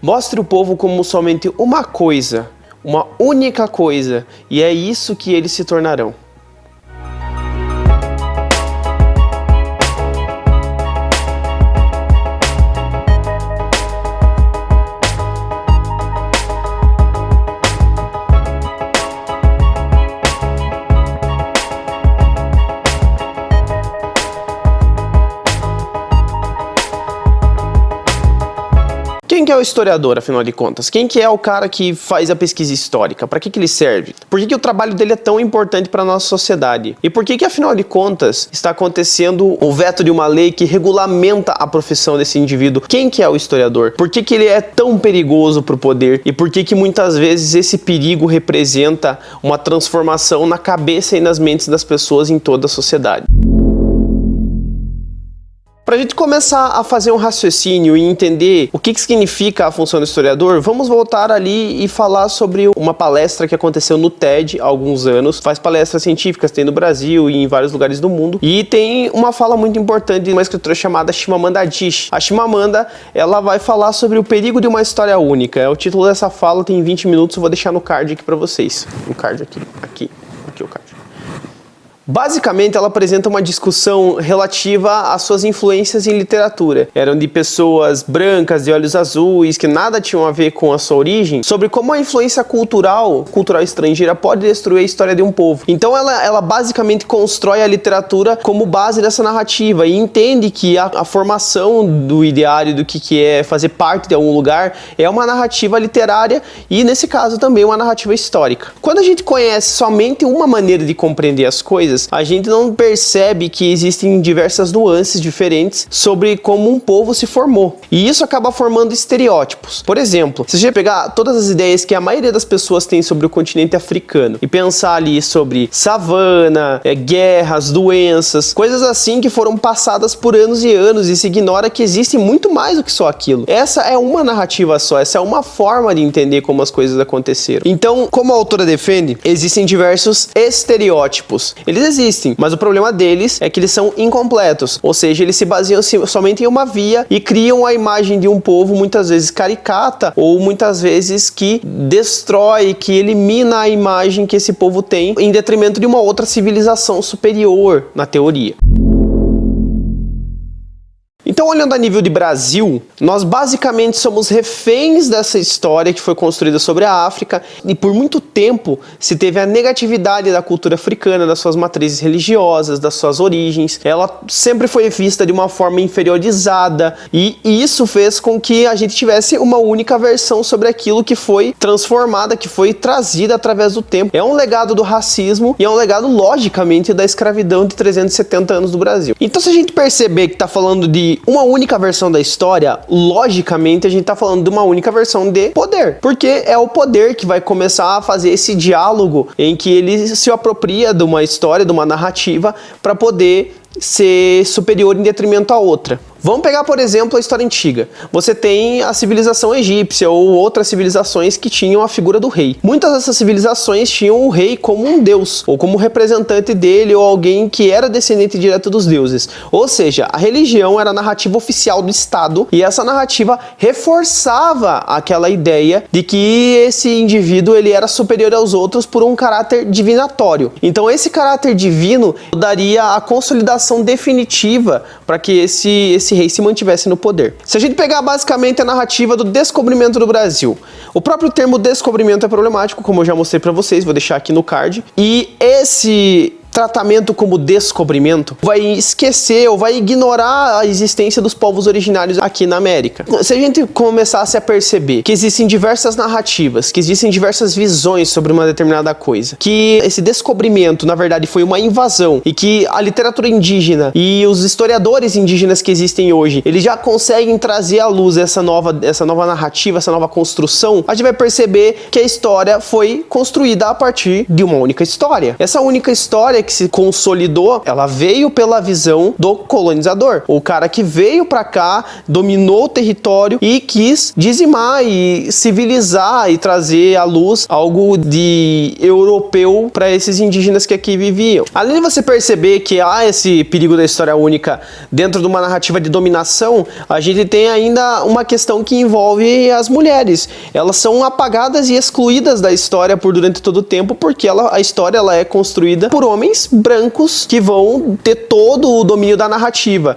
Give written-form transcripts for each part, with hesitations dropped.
Mostre o povo como somente uma coisa, uma única coisa, e é isso que eles se tornarão. Quem que é o historiador, afinal de contas? Quem que é o cara que faz a pesquisa histórica? Para que ele serve? Por que o trabalho dele é tão importante para a nossa sociedade? E por que, afinal de contas, está acontecendo o veto de uma lei que regulamenta a profissão desse indivíduo? Quem que é o historiador? Por que ele é tão perigoso para o poder? E por que muitas vezes esse perigo representa uma transformação na cabeça e nas mentes das pessoas em toda a sociedade? Para a gente começar a fazer um raciocínio e entender o que significa a função do historiador, vamos voltar ali e falar sobre uma palestra que aconteceu no TED há alguns anos. Faz palestras científicas, tem no Brasil e em vários lugares do mundo. E tem uma fala muito importante de uma escritora chamada Chimamanda Adichie. A Chimamanda, ela vai falar sobre o perigo de uma história única. O título dessa fala tem 20 minutos, eu vou deixar no card aqui para vocês. O card aqui o card. Basicamente, ela apresenta uma discussão relativa às suas influências em literatura. Eram de pessoas brancas, de olhos azuis, que nada tinham a ver com a sua origem, sobre como a influência cultural estrangeira pode destruir a história de um povo. Então ela basicamente constrói a literatura como base dessa narrativa e entende que a formação do ideário, do que é fazer parte de algum lugar, é uma narrativa literária e, nesse caso, também uma narrativa histórica. Quando a gente conhece somente uma maneira de compreender as coisas, a gente não percebe que existem diversas nuances diferentes sobre como um povo se formou. E isso acaba formando estereótipos. Por exemplo, se a gente pegar todas as ideias que a maioria das pessoas tem sobre o continente africano e pensar ali sobre savana, guerras, doenças, coisas assim que foram passadas por anos e anos e se ignora que existe muito mais do que só aquilo. Essa é uma narrativa só, essa é uma forma de entender como as coisas aconteceram. Então, como a autora defende, existem diversos estereótipos. Eles existem, mas o problema deles é que eles são incompletos, ou seja, eles se baseiam somente em uma via e criam a imagem de um povo muitas vezes caricata ou muitas vezes que destrói, que elimina a imagem que esse povo tem em detrimento de uma outra civilização superior na teoria. Então, olhando a nível de Brasil, nós basicamente somos reféns dessa história que foi construída sobre a África e por muito tempo se teve a negatividade da cultura africana, das suas matrizes religiosas, das suas origens. Ela sempre foi vista de uma forma inferiorizada e isso fez com que a gente tivesse uma única versão sobre aquilo que foi transformada, que foi trazida através do tempo. É um legado do racismo e é um legado, logicamente, da escravidão de 370 anos do Brasil. Então, se a gente perceber que está falando de uma única versão da história, logicamente a gente tá falando de uma única versão de poder, porque é o poder que vai começar a fazer esse diálogo em que ele se apropria de uma história, de uma narrativa, para poder ser superior em detrimento à outra. Vamos pegar, por exemplo, a história antiga. Você tem a civilização egípcia ou outras civilizações que tinham a figura do rei. Muitas dessas civilizações tinham o rei como um deus, ou como representante dele, ou alguém que era descendente direto dos deuses. Ou seja, a religião era a narrativa oficial do Estado, e essa narrativa reforçava aquela ideia de que esse indivíduo ele era superior aos outros por um caráter divinatório. Então esse caráter divino daria a consolidação definitiva para que esse rei se mantivesse no poder. Se a gente pegar basicamente a narrativa do descobrimento do Brasil, o próprio termo descobrimento é problemático, como eu já mostrei para vocês, vou deixar aqui no card, e esse tratamento como descobrimento vai esquecer ou vai ignorar a existência dos povos originários aqui na América. Se a gente começasse a perceber que existem diversas narrativas, que existem diversas visões sobre uma determinada coisa, que esse descobrimento, na verdade, foi uma invasão e que a literatura indígena e os historiadores indígenas que existem hoje, eles já conseguem trazer à luz essa nova narrativa, essa nova construção, a gente vai perceber que a história foi construída a partir de uma única história. Essa única história que se consolidou, ela veio pela visão do colonizador. O cara que veio pra cá, dominou o território e quis dizimar e civilizar e trazer à luz algo de europeu para esses indígenas que aqui viviam. Além de você perceber que há esse perigo da história única dentro de uma narrativa de dominação, a gente tem ainda uma questão que envolve as mulheres. Elas são apagadas e excluídas da história por durante todo o tempo, porque a história ela é construída por homens brancos que vão ter todo o domínio da narrativa.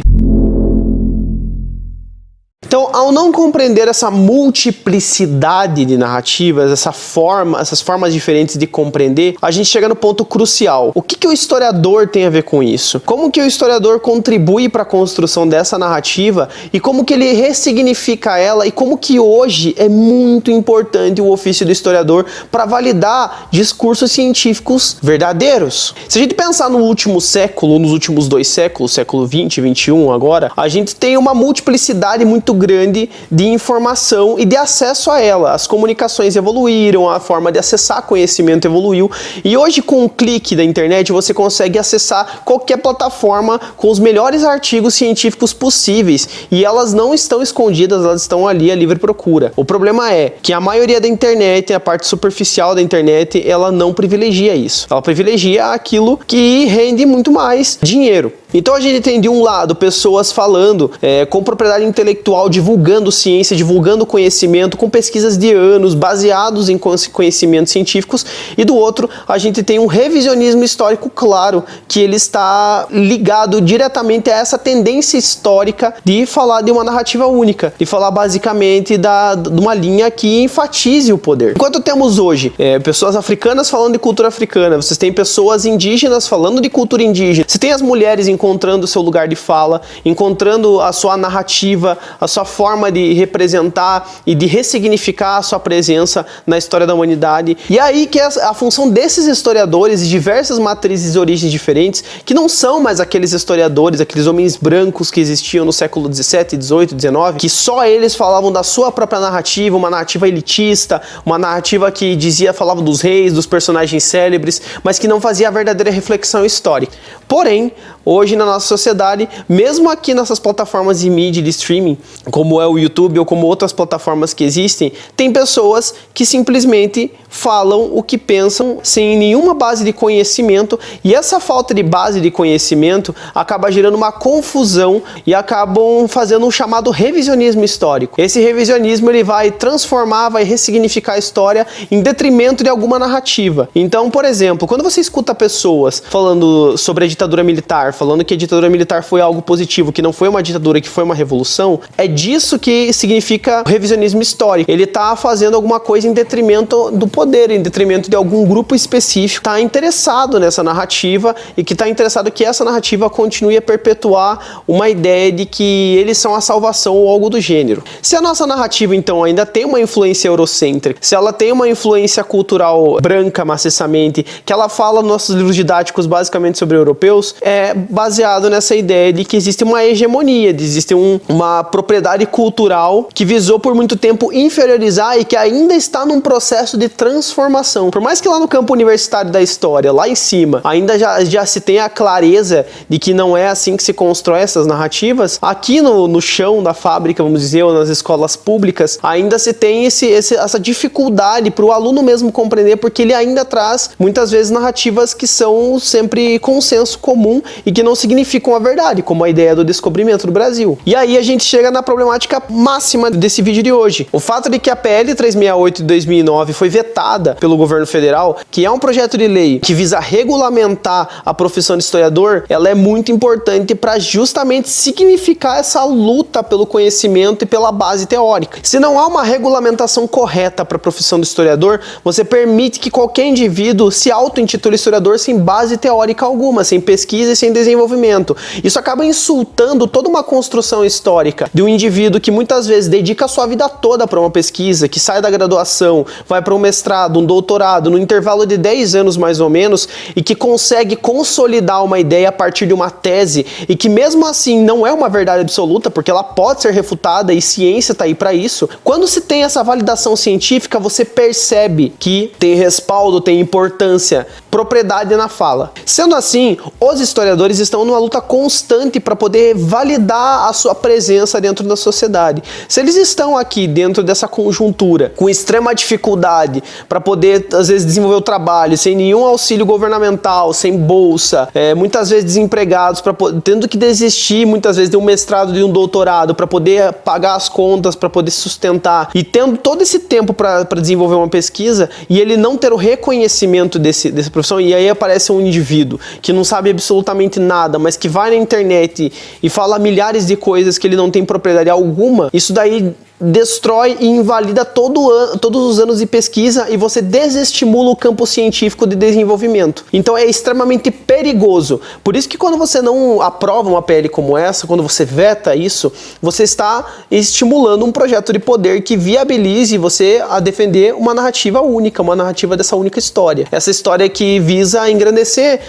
Então, ao não compreender essa multiplicidade de narrativas, essas formas diferentes de compreender, a gente chega no ponto crucial. O que o historiador tem a ver com isso? Como que o historiador contribui para a construção dessa narrativa e como que ele ressignifica ela e como que hoje é muito importante o ofício do historiador para validar discursos científicos verdadeiros? Se a gente pensar no último século, nos últimos 2 séculos, século 20 e 21 agora, a gente tem uma multiplicidade muito grande de informação e de acesso a ela. As comunicações evoluíram, a forma de acessar conhecimento evoluiu e hoje com um clique da internet você consegue acessar qualquer plataforma com os melhores artigos científicos possíveis e elas não estão escondidas, elas estão ali a livre procura. O problema é que a maioria da internet, a parte superficial da internet, ela não privilegia isso. Ela privilegia aquilo que rende muito mais dinheiro. Então a gente tem de um lado pessoas falando com propriedade intelectual, divulgando ciência, divulgando conhecimento, com pesquisas de anos, baseados em conhecimentos científicos, e do outro a gente tem um revisionismo histórico claro, que ele está ligado diretamente a essa tendência histórica de falar de uma narrativa única, de falar basicamente de uma linha que enfatize o poder. Enquanto temos hoje pessoas africanas falando de cultura africana, vocês têm pessoas indígenas falando de cultura indígena, você tem as mulheres encontrando o seu lugar de fala, encontrando a sua narrativa, a sua forma de representar e de ressignificar a sua presença na história da humanidade. E aí que é a função desses historiadores de diversas matrizes e origens diferentes, que não são mais aqueles historiadores, aqueles homens brancos que existiam no século 17, 18, 19, que só eles falavam da sua própria narrativa, uma narrativa elitista, uma narrativa que falava dos reis, dos personagens célebres, mas que não fazia a verdadeira reflexão histórica. Porém, hoje na nossa sociedade, mesmo aqui nessas plataformas de mídia de streaming, como é o YouTube ou como outras plataformas que existem, tem pessoas que simplesmente falam o que pensam sem nenhuma base de conhecimento, e essa falta de base de conhecimento acaba gerando uma confusão e acabam fazendo um chamado revisionismo histórico. Esse revisionismo ele vai transformar, vai ressignificar a história em detrimento de alguma narrativa. Então, por exemplo, quando você escuta pessoas falando sobre a ditadura militar, falando que a ditadura militar foi algo positivo, que não foi uma ditadura, que foi uma revolução, é disso que significa o revisionismo histórico. Ele está fazendo alguma coisa em detrimento do poder, em detrimento de algum grupo específico, está interessado nessa narrativa e que está interessado que essa narrativa continue a perpetuar uma ideia de que eles são a salvação ou algo do gênero. Se a nossa narrativa, então, ainda tem uma influência eurocêntrica, se ela tem uma influência cultural branca, maciçamente, que ela fala nos nossos livros didáticos basicamente sobre europeus, é baseado nessa ideia de que existe uma hegemonia, existe uma propriedade cultural que visou por muito tempo inferiorizar e que ainda está num processo de transformação. Por mais que lá no campo universitário da história, lá em cima, ainda já se tenha a clareza de que não é assim que se constrói essas narrativas, aqui no chão da fábrica, vamos dizer, ou nas escolas públicas, ainda se tem essa dificuldade para o aluno mesmo compreender, porque ele ainda traz, muitas vezes, narrativas que são sempre consenso comum e que não significam a verdade, como a ideia do descobrimento do Brasil. E aí a gente chega na problemática máxima desse vídeo de hoje. O fato de que a PL 368 de 2009 foi vetada pelo governo federal, que é um projeto de lei que visa regulamentar a profissão de historiador, ela é muito importante para justamente significar essa luta pelo conhecimento e pela base teórica. Se não há uma regulamentação correta para a profissão do historiador, você permite que qualquer indivíduo se auto-intitule historiador sem base teórica alguma, sem pesquisa e sem desenvolvimento. Isso acaba insultando toda uma construção histórica de um indivíduo que muitas vezes dedica a sua vida toda para uma pesquisa, que sai da graduação, vai para um mestrado, um doutorado, no intervalo de 10 anos mais ou menos, e que consegue consolidar uma ideia a partir de uma tese, e que mesmo assim não é uma verdade absoluta, porque ela pode ser refutada e ciência está aí para isso. Quando se tem essa validação científica, você percebe que tem respaldo, tem importância. propriedade na fala. Sendo assim, os historiadores estão numa luta constante para poder validar a sua presença dentro da sociedade. Se eles estão aqui dentro dessa conjuntura, com extrema dificuldade para poder, às vezes, desenvolver o trabalho, sem nenhum auxílio governamental, sem bolsa, muitas vezes desempregados, tendo que desistir, muitas vezes, de um mestrado, de um doutorado, para poder pagar as contas, para poder sustentar, e tendo todo esse tempo para desenvolver uma pesquisa, e ele não ter o reconhecimento dessa profissão, e aí aparece um indivíduo que não sabe absolutamente nada, mas que vai na internet e fala milhares de coisas que ele não tem propriedade alguma, isso daí destrói e invalida todos os anos de pesquisa e você desestimula o campo científico de desenvolvimento. Então é extremamente perigoso. Por isso que quando você não aprova uma PL como essa, quando você veta isso, você está estimulando um projeto de poder que viabilize você a defender uma narrativa única, uma narrativa dessa única história. Essa história que visa engrandecer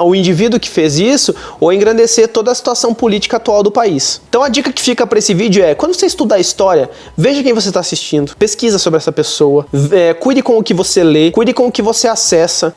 o indivíduo que fez isso ou engrandecer toda a situação política atual do país. Então a dica que fica para esse vídeo é, quando você estudar a história, veja quem você está assistindo, pesquisa sobre essa pessoa, cuide com o que você lê, cuide com o que você acessa.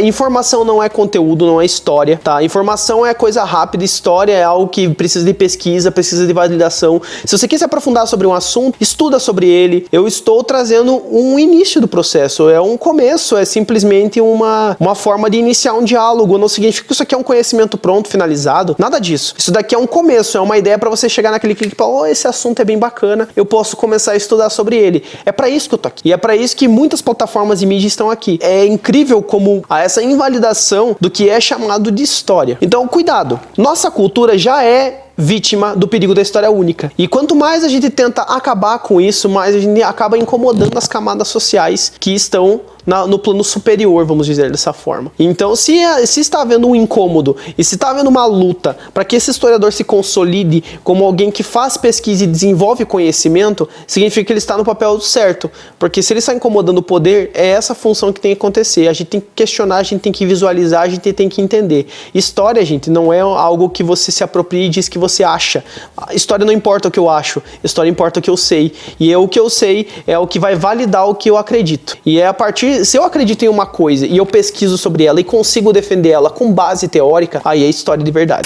Informação não é conteúdo, não é história, tá? Informação é coisa rápida, história é algo que precisa de pesquisa, precisa de validação. Se você quer se aprofundar sobre um assunto, estuda sobre ele. Eu estou trazendo um início do processo, é um começo, é simplesmente uma forma de iniciar um diálogo. Não significa que isso aqui é um conhecimento pronto, finalizado, nada disso. Isso daqui é um começo, é uma ideia para você chegar naquele clique e falar, esse assunto é bem bacana, eu posso começar a estudar sobre ele. É para isso que eu tô aqui. E é para isso que muitas plataformas de mídia estão aqui. É incrível como há essa invalidação do que é chamado de história. Então, cuidado. Nossa cultura já é vítima do perigo da história única. E quanto mais a gente tenta acabar com isso, mais a gente acaba incomodando as camadas sociais que estão no plano superior, vamos dizer dessa forma. Então, se está havendo um incômodo e se está havendo uma luta para que esse historiador se consolide como alguém que faz pesquisa e desenvolve conhecimento, significa que ele está no papel certo. Porque se ele está incomodando o poder, é essa função que tem que acontecer. A gente tem que questionar, a gente tem que visualizar, a gente tem que entender. História, gente, não é algo que você se apropria e diz que você acha. História não importa o que eu acho, história importa o que eu sei. E o que eu sei é o que vai validar o que eu acredito. E é a partir... Se eu acredito em uma coisa e eu pesquiso sobre ela e consigo defender ela com base teórica, aí é história de verdade.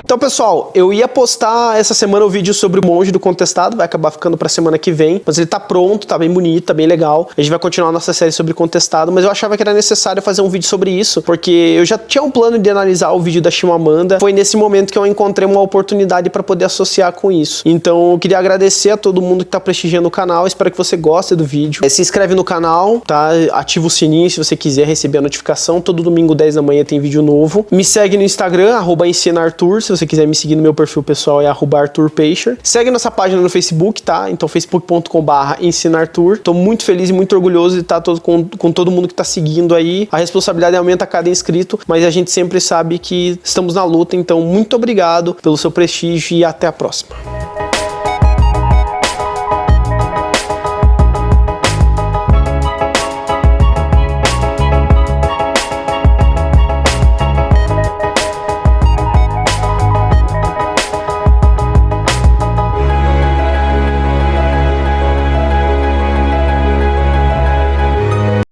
Então, pessoal, eu ia postar essa semana o vídeo sobre o Monge do Contestado, vai acabar ficando pra semana que vem, mas ele tá pronto, tá bem bonito, tá bem legal. A gente vai continuar a nossa série sobre Contestado, mas eu achava que era necessário fazer um vídeo sobre isso, porque eu já tinha um plano de analisar o vídeo da Chimamanda, foi nesse momento que eu encontrei uma oportunidade para poder associar com isso. Então, eu queria agradecer a todo mundo que tá prestigiando o canal, espero que você goste do vídeo. Se inscreve no canal, tá? Ativa o sininho se você quiser receber a notificação, todo domingo 10 da manhã tem vídeo novo. Me segue no Instagram, @ensinartur, se você quiser me seguir no meu perfil pessoal é @ArthurPeicher. Segue nossa página no Facebook, tá? Então facebook.com/ensinartur. Tô muito feliz e muito orgulhoso de estar com todo mundo que tá seguindo aí. A responsabilidade aumenta a cada inscrito, mas a gente sempre sabe que estamos na luta, então muito obrigado pelo seu prestígio e até a próxima.